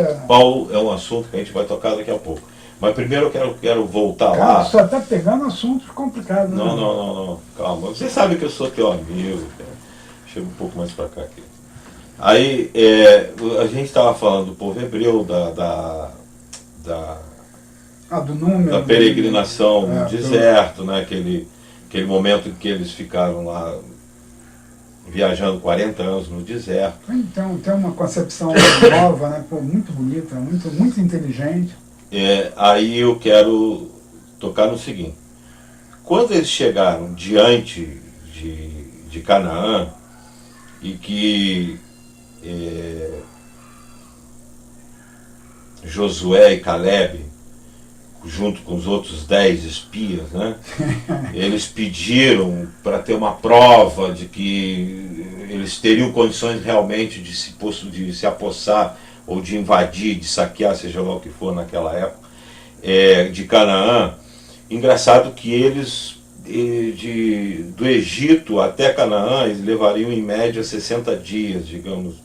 cria. Paulo é um assunto que a gente vai tocar daqui a pouco. Mas primeiro eu quero voltar Cara, lá. só está pegando assuntos complicados. Não, né? não. Calma. Você sabe que eu sou teu amigo. Cara. Chega um pouco mais para cá aqui. Aí, a gente estava falando do povo hebreu, Do número. da peregrinação no do- deserto, né? Aquele momento em que eles ficaram lá viajando 40 anos no deserto. Então, tem uma concepção nova, né? Pô, muito bonita, muito inteligente. Aí eu quero tocar no seguinte. Quando eles chegaram diante de Canaã, e que Josué e Caleb, junto com os outros 10 espias, né, eles pediram para ter uma prova de que eles teriam condições realmente de se apossar ou de invadir, de saquear, seja lá o que for naquela época, de Canaã. Engraçado que eles, do Egito até Canaã, eles levariam em média 60 dias, digamos,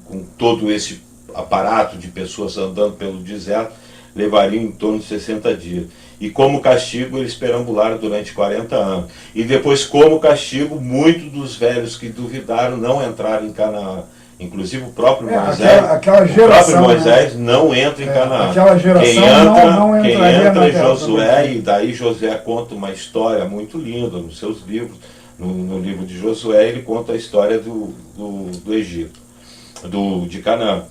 com todo esse aparato de pessoas andando pelo deserto, levariam em torno de 60 dias. E como castigo, eles perambularam durante 40 anos. E depois, como castigo, muitos dos velhos que duvidaram não entraram em Canaã. Inclusive o próprio Moisés, aquela geração, Moisés, né, não entra em Canaã. Aquela geração quem entraria entra é terra Josué, e daí Josué conta uma história muito linda nos seus livros. No livro de Josué, ele conta a história do Egito, de Canaã.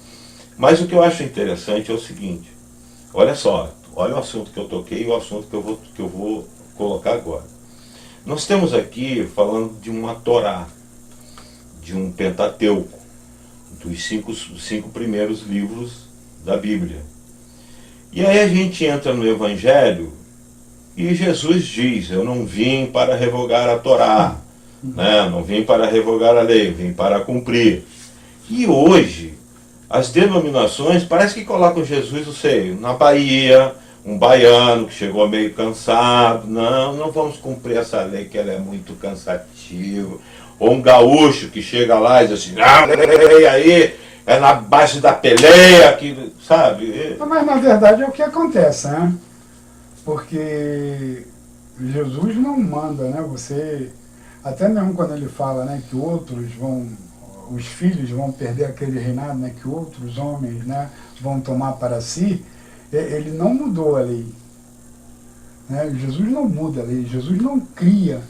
Mas o que eu acho interessante é o seguinte, olha só, olha o assunto que eu toquei e o assunto que eu vou colocar agora. Nós temos aqui falando de uma Torá, de um Pentateuco, dos cinco primeiros livros da Bíblia. E aí a gente entra no Evangelho e Jesus diz, eu não vim para revogar a Torá, né? Não vim para revogar a lei, vim para cumprir. E hoje, as denominações parece que colocam Jesus, eu sei, na Bahia, um baiano que chegou meio cansado, não vamos cumprir essa lei que ela é muito cansativa. Ou um gaúcho que chega lá e diz assim, não, aí é na base da peleia, que, sabe? Mas na verdade é o que acontece, né? Porque Jesus não manda, né? Você, até mesmo quando ele fala, né, que os filhos vão perder aquele reinado, né, que outros homens, né, vão tomar para si, ele não mudou a lei. Né? Jesus não muda a lei, Jesus não cria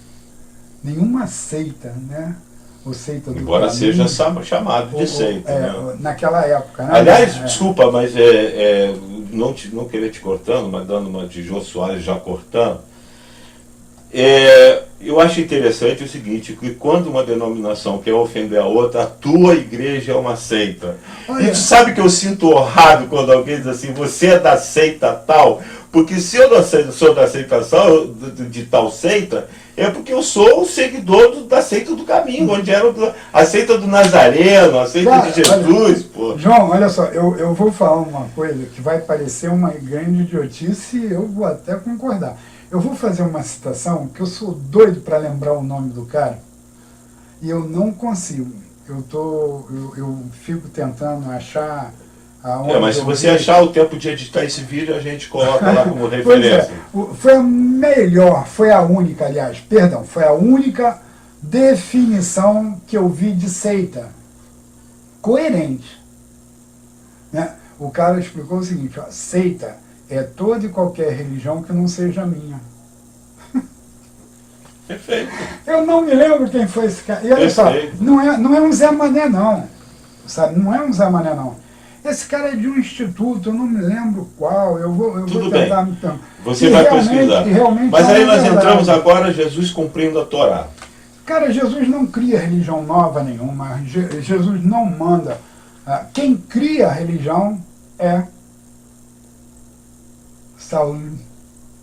nenhuma seita, né? Ou seita do Embora caminho, seja chamado de seita. Né? Naquela época. Né? Aliás, desculpa, mas não querer te cortando, mas dando uma de Jô Soares já cortando, eu acho interessante o seguinte, que quando uma denominação quer ofender a outra, a tua igreja é uma seita. Olha. E tu sabe que eu sinto honrado quando alguém diz assim, você é da seita tal, porque se eu não sou da aceitação de tal seita, é porque eu sou o seguidor da seita do caminho, onde era a seita do Nazareno, a seita de Jesus. Pô. João, olha só, eu vou falar uma coisa que vai parecer uma grande idiotice e eu vou até concordar. Eu vou fazer uma citação que eu sou doido para lembrar o nome do cara e eu não consigo. Eu fico tentando achar aonde. Mas se você achar o tempo de editar esse vídeo, a gente coloca lá como referência. Foi a única, aliás, perdão, foi a única definição que eu vi de seita coerente. Né? O cara explicou o seguinte, ó, seita é toda e qualquer religião que não seja minha. Perfeito. Eu não me lembro quem foi esse cara. E olha só, não é um Zé Mané não. Sabe? Não é um Zé Mané não. Esse cara é de um instituto, eu não me lembro qual. Eu vou tentar me perguntar. Você vai pesquisar. Mas aí nós entramos agora, Jesus cumprindo a Torá. Cara, Jesus não cria religião nova nenhuma. Jesus não manda. Quem cria a religião é Saul,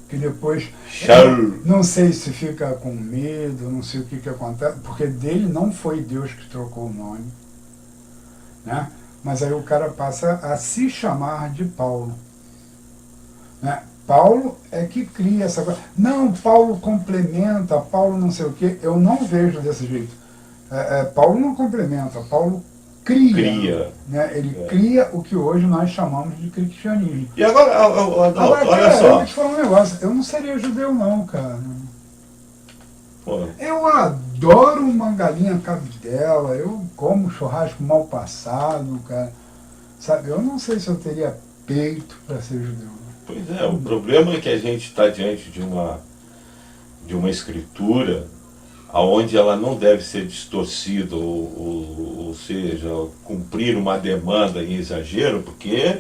que depois não sei se fica com medo, não sei o que acontece, porque dele não foi Deus que trocou o nome, né? Mas aí o cara passa a se chamar de Paulo, né? Paulo é que cria essa coisa. Não, Paulo complementa, Paulo não sei o que. Eu não vejo desse jeito. Paulo não complementa, Paulo cria. Né? Ele cria o que hoje nós chamamos de cristianismo. E agora, Agora, olha cara, só. eu vou te falar um negócio. Eu não seria judeu, não, cara. Pô. Eu adoro uma galinha cabidela, eu como churrasco mal passado, cara. Sabe, eu não sei se eu teria peito para ser judeu. Pois é, o problema é que a gente está diante de uma escritura aonde ela não deve ser distorcida, ou seja, cumprir uma demanda em exagero, porque...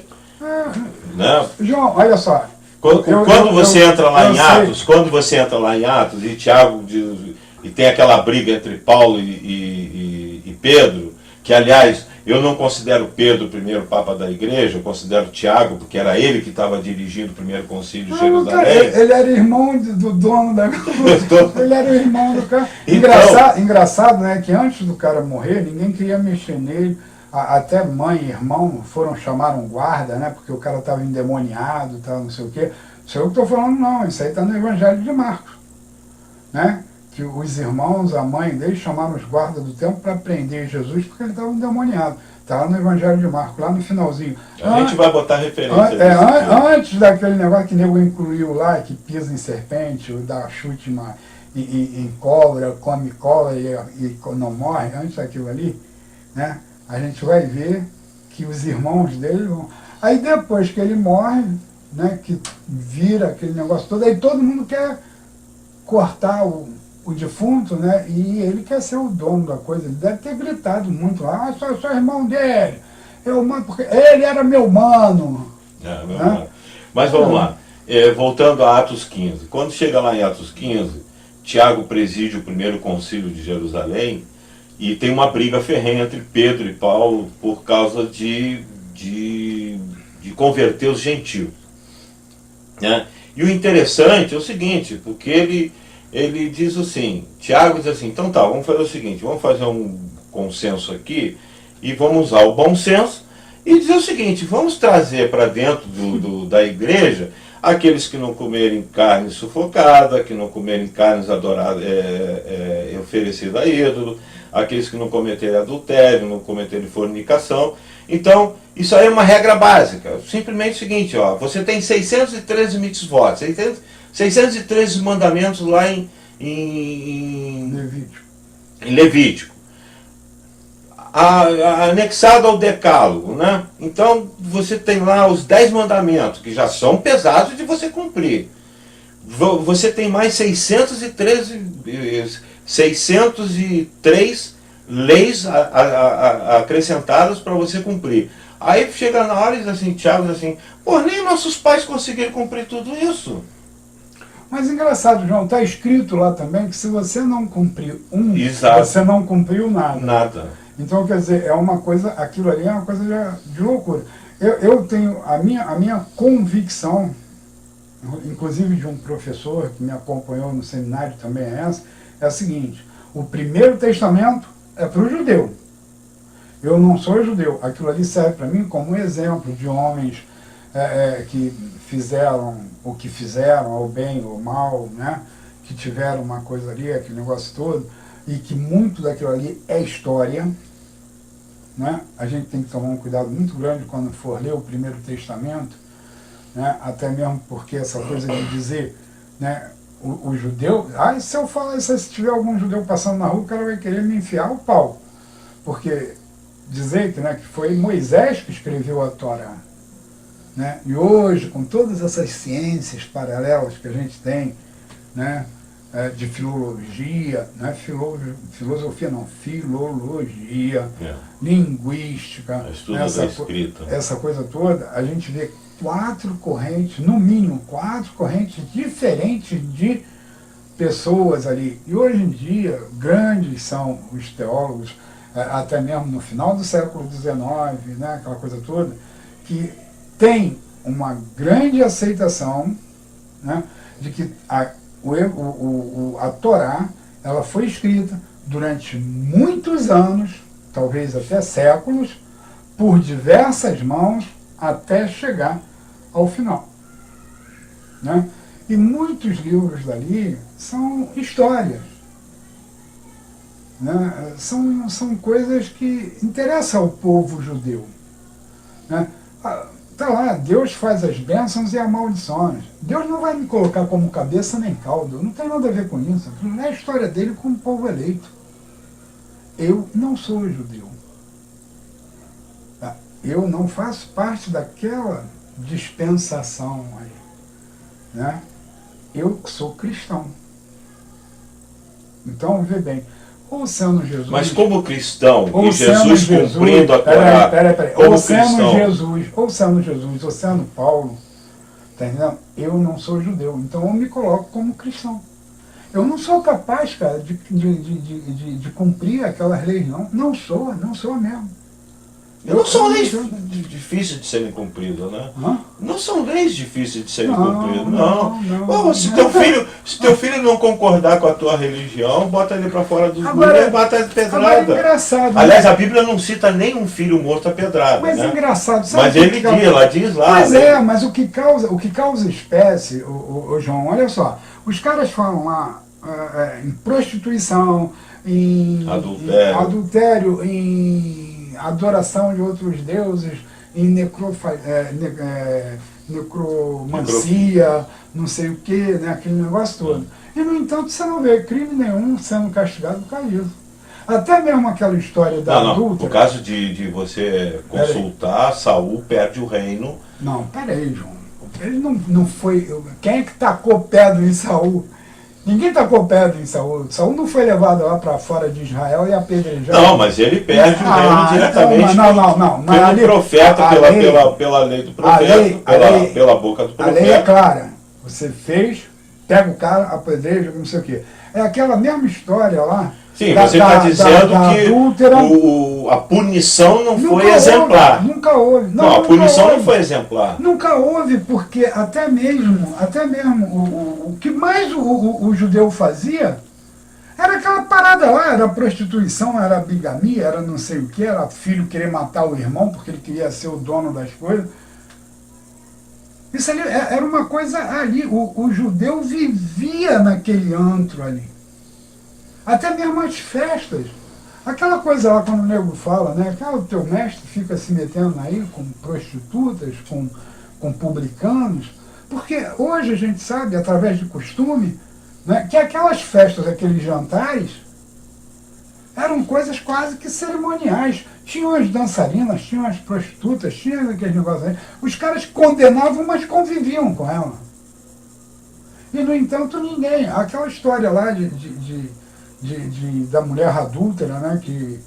né? João, olha só. Quando você entra lá em Atos, e Tiago e tem aquela briga entre Paulo e Pedro, que aliás eu não considero Pedro o primeiro Papa da Igreja, eu considero Tiago, porque era ele que estava dirigindo o primeiro concílio de Jerusalém. Ele era irmão do dono da... ele era o irmão do cara. Então, Engraçado, né, que antes do cara morrer, ninguém queria mexer nele. Até mãe e irmão chamaram guarda, né, porque o cara estava endemoniado, não sei o quê. Isso eu que estou falando, não, isso aí está no Evangelho de Marcos, né? Que os irmãos, a mãe deles, chamaram os guardas do templo para prender Jesus porque ele estava endemoniado. Está lá no Evangelho de Marcos, lá no finalzinho. A gente vai botar referência. Antes daquele negócio que nego incluiu lá, que pisa em serpente, ou dá chute em cobra, come cobra e não morre, antes daquilo ali, né? A gente vai ver que os irmãos dele vão... Aí depois que ele morre, né, que vira aquele negócio todo, aí todo mundo quer cortar o defunto, né, e ele quer ser o dono da coisa. Ele deve ter gritado muito lá, sou irmão dele, porque ele era meu mano. Meu mano. Mas vamos lá, voltando a Atos 15. Quando chega lá em Atos 15, Tiago preside o primeiro concílio de Jerusalém, e tem uma briga ferrenha entre Pedro e Paulo por causa de converter os gentios. Né? E o interessante é o seguinte, porque ele diz assim, Tiago diz assim, então tá, vamos fazer o seguinte, vamos fazer um consenso aqui e vamos usar o bom senso e dizer o seguinte, vamos trazer para dentro da igreja aqueles que não comerem carne sufocada, que não comerem carnes adoradas, oferecidas a ídolo, aqueles que não cometerem adultério, não cometerem fornicação. Então, isso aí é uma regra básica. Simplesmente o seguinte, ó, você tem 613 mitzvot, 613 mandamentos lá em Levítico. Anexado ao decálogo, né? Então, você tem lá os 10 mandamentos, que já são pesados de você cumprir. Você tem mais 603 leis acrescentadas para você cumprir. Aí chega na hora e diz assim, Tiago diz assim, pô, nem nossos pais conseguiram cumprir tudo isso. Mas engraçado, João, está escrito lá também que se você não cumprir Exato, você não cumpriu nada. Nada. Então, quer dizer, é uma coisa, aquilo ali é uma coisa de loucura. Eu tenho a minha convicção, inclusive de um professor que me acompanhou no seminário também é a seguinte, o Primeiro Testamento é para o judeu. Eu não sou judeu. Aquilo ali serve para mim como um exemplo de homens que fizeram o que fizeram, ou bem ou mal, né? Que tiveram uma coisa ali, aquele negócio todo, e que muito daquilo ali é história. Né? A gente tem que tomar um cuidado muito grande quando for ler o Primeiro Testamento, né? Até mesmo porque essa coisa de dizer, né, o judeu, se eu falar isso, se tiver algum judeu passando na rua, o cara vai querer me enfiar o pau. Porque dizer que foi Moisés que escreveu a Torá. Né? E hoje, com todas essas ciências paralelas que a gente tem, né, de filologia, né, filosofia não, filologia, linguística, essa coisa toda, a gente vê 4 correntes, no mínimo 4 correntes diferentes de pessoas ali. E hoje em dia, grandes são os teólogos, até mesmo no final do século XIX, né, aquela coisa toda, que tem uma grande aceitação, né, de que a Torá ela foi escrita durante muitos anos, talvez até séculos, por diversas mãos, até chegar ao final. Né? E muitos livros dali são histórias. né? São coisas que interessam ao povo judeu. Né? Tá lá, Deus faz as bênçãos e as maldições. Deus não vai me colocar como cabeça nem cauda, não tem nada a ver com isso. Não é a história dele com o povo eleito. Eu não sou judeu. Tá? Eu não faço parte daquela dispensação aí. Né? Eu sou cristão. Então, vê bem, ou sendo Jesus... Mas como cristão, ou e Jesus cumprindo a Torá, como ou sendo cristão... Jesus, ou sendo Paulo, tá entendendo? Eu não sou judeu, então eu me coloco como cristão. Eu não sou capaz, cara, de cumprir aquelas leis, não. Não sou mesmo. Não são leis difíceis de serem cumpridas, né? Não são leis difíceis de serem cumpridas, não. Se teu filho não concordar com a tua religião, bota ele para fora dos muros e bata a pedrada. Agora é engraçado. Aliás, a Bíblia não cita nenhum filho morto a pedrada. Mas né? É engraçado, sabe? Mas ele diz lá. Mas mas o que causa espécie, o João, olha só, os caras falam lá em prostituição, em adultério, em adoração de outros deuses, em necromancia, não sei o que, né, aquele negócio todo. E, no entanto, você não vê crime nenhum sendo castigado por causa disso. Até mesmo aquela história da adúltera... No caso de você consultar, Saul perde o reino. Não, peraí, João. Ele não foi... Quem é que tacou pedra em Saul? Ninguém tacou pedra em Saul. Saul não foi levado lá para fora de Israel e apedrejado. Não, mas ele perde o reino diretamente pelo profeta, pela lei do profeta, pela boca do profeta. A lei é clara. Você fez, pega o cara, apedreja, não sei o quê. É aquela mesma história lá. Sim, você está dizendo que adúltera, a punição não foi exemplar. Nunca houve. Não, a punição não foi exemplar. Nunca houve, porque até mesmo o que mais o judeu fazia era aquela parada lá, era prostituição, era bigamia, era não sei o que, era filho querer matar o irmão porque ele queria ser o dono das coisas. Isso ali era uma coisa ali, o judeu vivia naquele antro ali. Até mesmo as festas. Aquela coisa lá, quando o nego fala, né? Que o teu mestre fica se metendo aí com prostitutas, com publicanos. Porque hoje a gente sabe, através de costume, né, que aquelas festas, aqueles jantares, eram coisas quase que cerimoniais. Tinham as dançarinas, tinham as prostitutas, tinham aqueles negócios aí. Os caras condenavam, mas conviviam com ela. E, no entanto, ninguém. Aquela história lá da mulher adúltera, né, que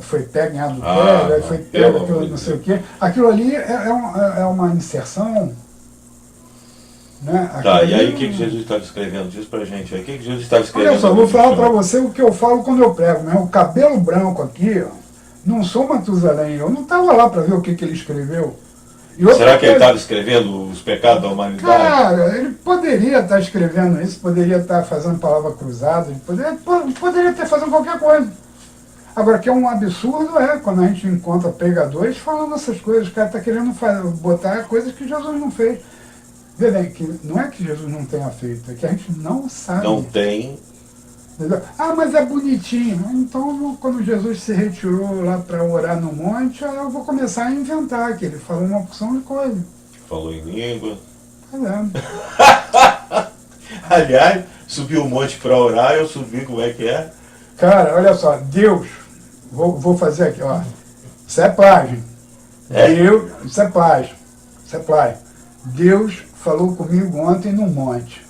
foi pega em adultério, foi pega pelo não sei o quê. Aquilo ali é uma inserção. Né? E aí o que Jesus estava escrevendo? Diz pra gente aí. O que Jesus estava escrevendo? Olha só, vou falar para você o que eu falo quando eu prego. Né? O cabelo branco aqui, ó, não sou Matusalém. Eu não estava lá para ver o que ele escreveu. Será que ele estava escrevendo os pecados da humanidade? Cara, ele poderia estar escrevendo isso, poderia estar fazendo palavra cruzada, poderia estar fazendo qualquer coisa. Agora, que é um absurdo, quando a gente encontra pregadores falando essas coisas, o cara está querendo botar coisas que Jesus não fez. Vê bem, que não é que Jesus não tenha feito, é que a gente não sabe. Não tem. Mas é bonitinho. Então, quando Jesus se retirou lá para orar no monte, eu vou começar a inventar, que ele falou uma porção de coisa. Falou em língua. Aliás, subiu o monte para orar, eu subi, como é que é? Cara, olha só, Deus, vou fazer aqui, ó. Isso é plágio. Deus, isso é plágio. Isso é plágio. Deus falou comigo ontem no monte.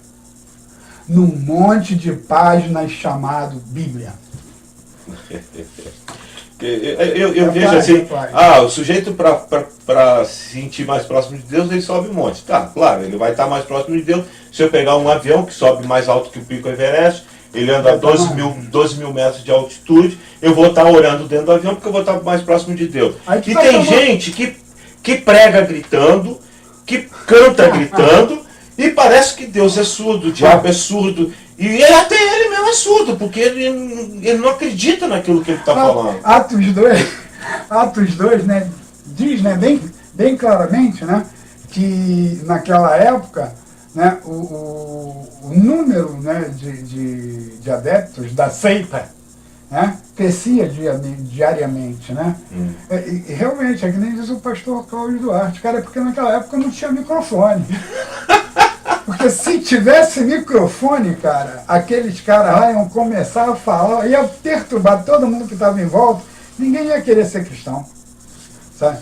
Num monte de páginas chamado Bíblia. Eu vejo assim, o sujeito para se sentir mais próximo de Deus, ele sobe um monte. Tá, claro, ele vai estar mais próximo de Deus. Se eu pegar um avião que sobe mais alto que o Pico Everest, ele anda a 12 mil metros de altitude, eu vou estar orando dentro do avião porque eu vou estar mais próximo de Deus. E tem gente que prega gritando, que canta gritando, e parece que Deus é surdo, o diabo é surdo. E até ele mesmo é surdo, porque ele não acredita naquilo que ele está falando. Atos 2, né, diz, né, bem claramente, né, que naquela época, né, o número, né, de adeptos da seita, né? Crescia diariamente, né? E realmente, é que nem diz o pastor Cláudio Duarte, cara, porque naquela época não tinha microfone. Porque se tivesse microfone, cara, aqueles caras lá iam começar a falar, ia perturbar todo mundo que estava em volta, ninguém ia querer ser cristão, sabe?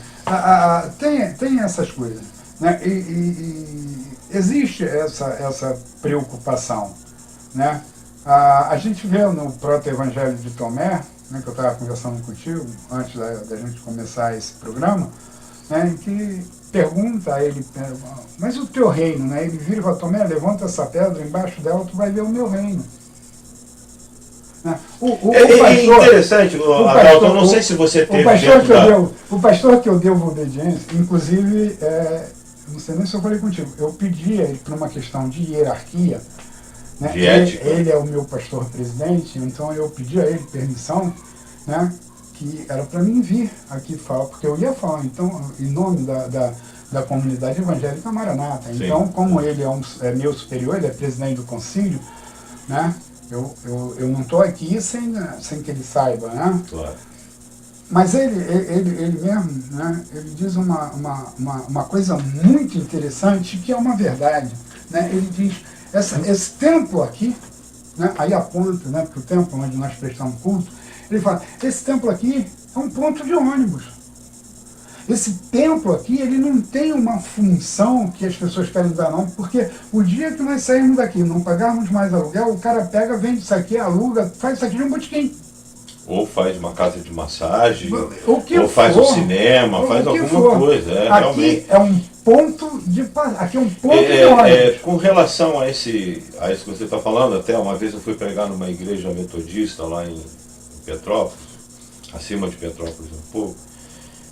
Tem essas coisas, né? E existe essa preocupação, né? A gente vê no proto-evangelho de Tomé, né, que eu estava conversando contigo antes da gente começar esse programa, né, em que pergunta a ele, mas o teu reino, né? Ele vira e fala, Tomé, levanta essa pedra, embaixo dela tu vai ver o meu reino. Né? É interessante, Adalto, eu não sei se você teve o pastor que eu devo obediência, inclusive, não sei nem se eu falei contigo, eu pedi a ele por uma questão de hierarquia, né? De ética. Ele é o meu pastor presidente, então eu pedi a ele permissão, né? Que era para mim vir aqui falar, porque eu ia falar então em nome da comunidade evangélica Maranata. Sim. Então, como ele é meu superior, ele é presidente do concílio, né? Eu não estou aqui sem que ele saiba, né? Claro. Mas ele mesmo, né? Ele diz uma coisa muito interessante, que é uma verdade, né? Ele diz, esse templo aqui, né? Aí aponta, né, para o templo onde nós prestamos culto, ele fala, esse templo aqui é um ponto de ônibus. Esse templo aqui, ele não tem uma função que as pessoas querem dar, não, porque o dia que nós sairmos daqui, não pagarmos mais aluguel, o cara pega, vende isso aqui, aluga, faz isso aqui de um botequim. Ou faz uma casa de massagem, ou for, faz um cinema, faz alguma coisa. Aqui realmente. é um ponto de ônibus. Com relação a isso que você está falando, até uma vez eu fui pregar numa igreja metodista lá em Petrópolis, acima de Petrópolis um pouco,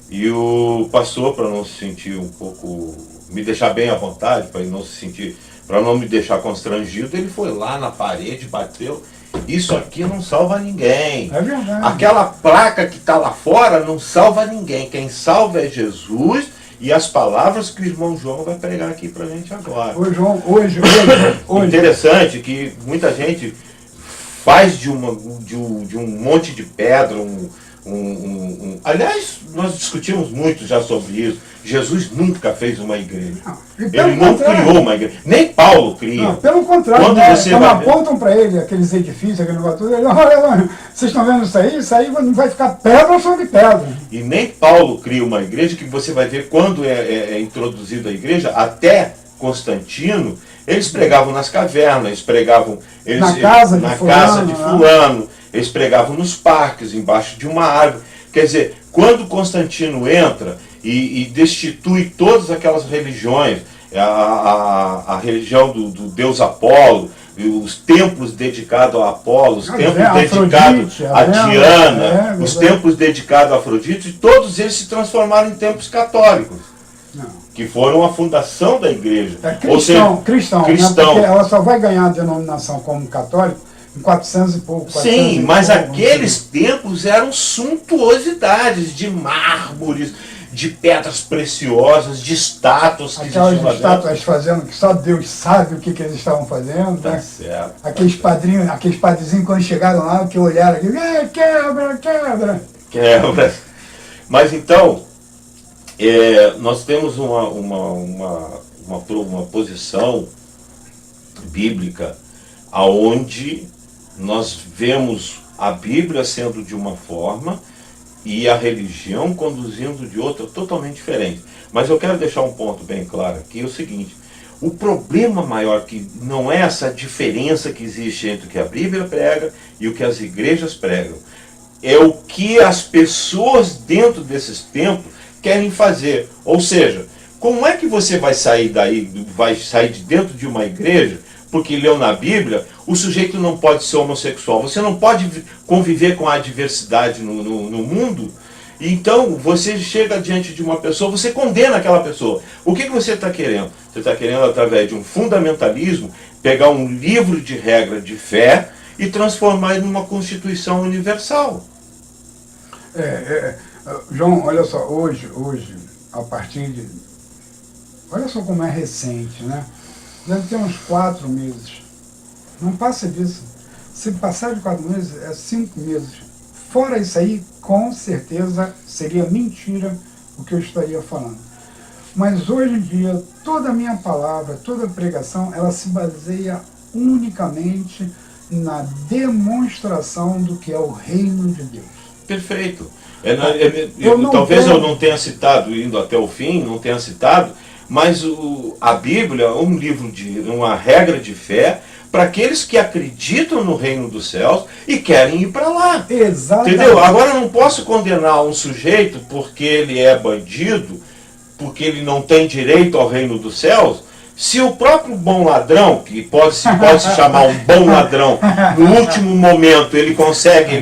e o pastor, para não se sentir um pouco, me deixar bem à vontade, para ele não se sentir, para não me deixar constrangido, ele foi lá na parede, bateu, isso aqui não salva ninguém. É verdade. Aquela placa que está lá fora não salva ninguém, quem salva é Jesus e as palavras que o irmão João vai pregar aqui para a gente agora. Hoje. Interessante que muita gente faz de um monte de pedra Aliás, nós discutimos muito já sobre isso. Jesus nunca fez uma igreja. Ele não criou uma igreja. Nem Paulo cria. Não, pelo contrário, quando apontam para ele aqueles edifícios, aquele negócio tudo, ele olha, vocês estão vendo isso aí não vai ficar pedra sobre pedra. E nem Paulo cria uma igreja, que você vai ver quando é introduzida a igreja, até Constantino, eles pregavam nas cavernas, eles pregavam na casa de fulano, eles pregavam nos parques, embaixo de uma árvore. Quer dizer, quando Constantino entra e destitui todas aquelas religiões, a religião do deus Apolo, os templos dedicados a Apolo, os templos dedicados a Diana, os templos dedicados a Afrodite, todos eles se transformaram em templos católicos. Que foram a fundação da igreja. Cristão. Né? Porque ela só vai ganhar a denominação como católico em 400 e pouco. Sim, mas aqueles templos eram suntuosidades de mármores, de pedras preciosas, de estátuas que existiam. Aquelas estátuas fazendo que só Deus sabe o que eles estavam fazendo. Tá né? certo. Aqueles padrezinhos quando chegaram lá, que olharam aqui, quebra. Mas então, nós temos uma posição bíblica aonde nós vemos a Bíblia sendo de uma forma e a religião conduzindo de outra totalmente diferente. Mas eu quero deixar um ponto bem claro aqui, é o seguinte: o problema maior que não é essa diferença que existe entre o que a Bíblia prega e o que as igrejas pregam, é o que as pessoas dentro desses templos querem fazer. Ou seja, como é que você vai sair de dentro de uma igreja, porque leu na Bíblia, o sujeito não pode ser homossexual, você não pode conviver com a diversidade no mundo, então você chega diante de uma pessoa, você condena aquela pessoa. O que você está querendo? Você está querendo, através de um fundamentalismo, pegar um livro de regra de fé e transformar ele numa Constituição universal. João, olha só, hoje, a partir de... Olha só como é recente, né? Deve ter uns 4 meses. Não passa disso. Se passar de 4 meses, é 5 meses. fora isso aí, com certeza seria mentira o que eu estaria falando. Mas hoje em dia, toda a minha palavra, toda a pregação, ela se baseia unicamente na demonstração do que é o reino de Deus. Perfeito. Talvez eu não tenha citado, indo até o fim, não tenha citado, mas a Bíblia é um livro uma regra de fé para aqueles que acreditam no reino dos céus e querem ir para lá. Exatamente. Entendeu? Agora eu não posso condenar um sujeito porque ele é bandido, porque ele não tem direito ao reino dos céus, se o próprio bom ladrão, que pode se chamar um bom ladrão, no último momento ele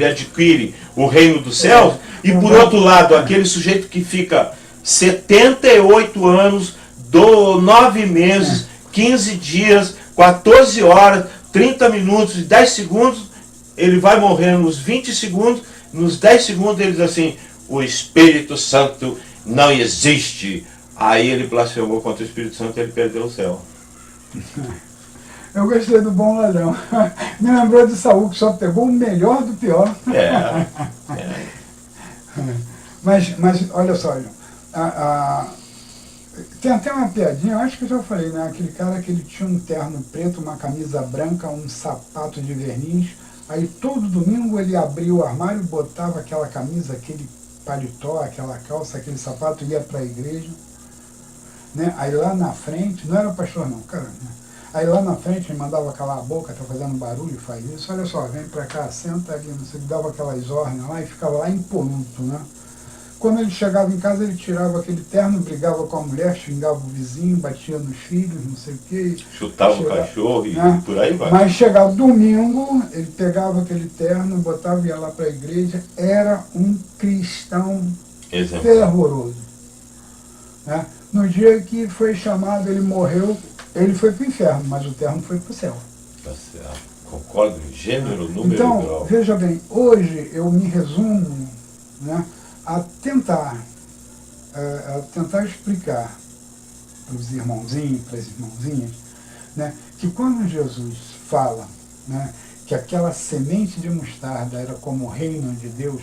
adquire o reino dos céus, e por outro lado, aquele sujeito que fica 78 anos, 9 meses, 15 dias, 14 horas, 30 minutos e 10 segundos, ele vai morrer nos 20 segundos, nos 10 segundos ele diz assim, o Espírito Santo não existe. Aí ele blasfemou contra o Espírito Santo e ele perdeu o céu. Eu gostei do bom ladrão. Me lembrou de Saul, que só pegou o melhor do pior. Mas olha só, João. Tem até uma piadinha, eu acho que eu já falei, né? Aquele cara que ele tinha um terno preto, uma camisa branca, um sapato de verniz. Aí todo domingo ele abria o armário, botava aquela camisa, aquele paletó, aquela calça, aquele sapato, ia para a igreja. Né? Aí lá na frente, não era pastor não, cara. Né? Aí lá na frente ele mandava calar a boca, tá fazendo barulho, faz isso. Olha só, vem para cá, senta ali, não sei, dava aquelas ordens lá e ficava lá impoluto, né? Quando ele chegava em casa, ele tirava aquele terno, brigava com a mulher, xingava o vizinho, batia nos filhos, não sei o quê. Chutava o cachorro e por aí vai. Mas chegava domingo, ele pegava aquele terno, botava e ia lá para a igreja, era um cristão fervoroso. Né? No dia que foi chamado, ele morreu, ele foi para o inferno, mas o terno foi para o céu. Tá certo. Concordo, gênero, número e então, grau. Veja bem, hoje eu me resumo, né, a tentar explicar para os irmãozinhos, para as irmãozinhas, né, que quando Jesus fala, né, que aquela semente de mostarda era como o reino de Deus,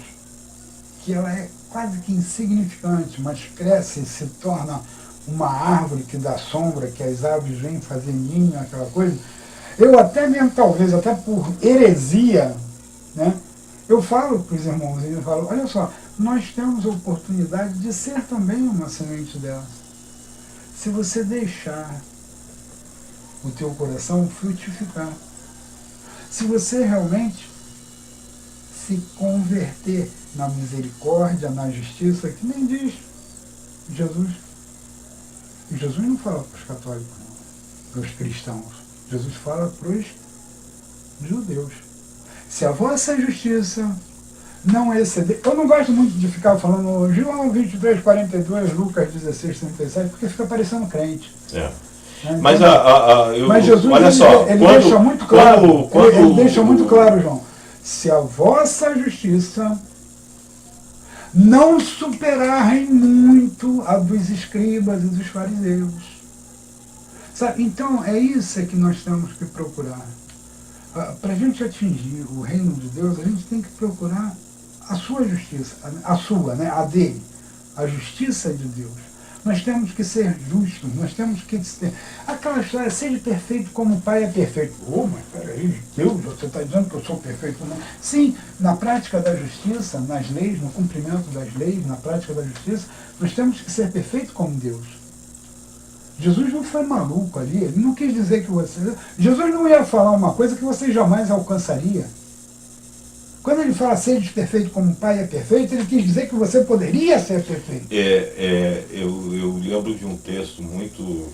que ela é quase que insignificante, mas cresce e se torna uma árvore que dá sombra, que as aves vêm fazer ninho, aquela coisa, eu até mesmo, talvez, até por heresia, né, eu falo para os irmãozinhos, eu falo, olha só, nós temos a oportunidade de ser também uma semente dela. Se você deixar o teu coração frutificar, se você realmente se converter na misericórdia, na justiça, que nem diz Jesus. E Jesus não fala para os católicos, para os cristãos. Jesus fala para os judeus. Se a vossa justiça não exceder... Eu não gosto muito de ficar falando João 23, 42, Lucas 16, 37, porque fica parecendo crente. É. Né? Mas, mas Jesus, olha só, ele deixa muito claro, ele deixa muito claro, João, se a vossa justiça não superar em muito a dos escribas e dos fariseus. Sabe? Então, é isso que nós temos que procurar. Para a gente atingir o reino de Deus, a gente tem que procurar a sua justiça, a sua, né? A dele, a justiça de Deus. Nós temos que ser justos, nós temos que ser... Aquela história, seja perfeito como o Pai é perfeito. Mas peraí, Deus, você está dizendo que eu sou perfeito? Não. Sim, na prática da justiça, nas leis, no cumprimento das leis, na prática da justiça, nós temos que ser perfeitos como Deus. Jesus não foi maluco ali, ele não quis dizer que você... Jesus não ia falar uma coisa que você jamais alcançaria. Quando ele fala seja perfeito como o Pai é perfeito, ele quis dizer que você poderia ser perfeito. Eu lembro de um texto muito...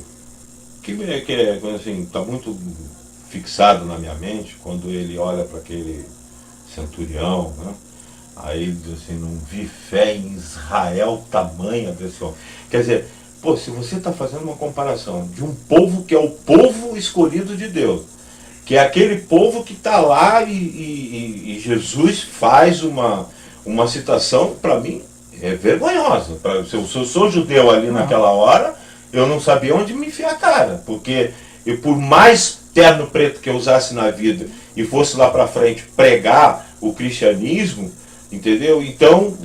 que assim, está muito fixado na minha mente, quando ele olha para aquele centurião, né? Aí ele diz assim, não vi fé em Israel tamanha desse homem. Quer dizer, pô, se você está fazendo uma comparação de um povo que é o povo escolhido de Deus, que é aquele povo que está lá e Jesus faz uma citação, para mim, é vergonhosa. Se eu sou judeu ali naquela hora, eu não sabia onde me enfiar a cara, porque por mais terno preto que eu usasse na vida e fosse lá para frente pregar o cristianismo, Entendeu? Então,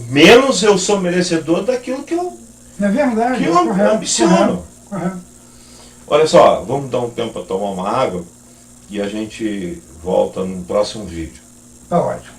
menos eu sou merecedor daquilo que eu, É verdade, que eu correto, ambiciono. correto. Olha só, vamos dar um tempo para tomar uma água e a gente volta no próximo vídeo. Tá ótimo.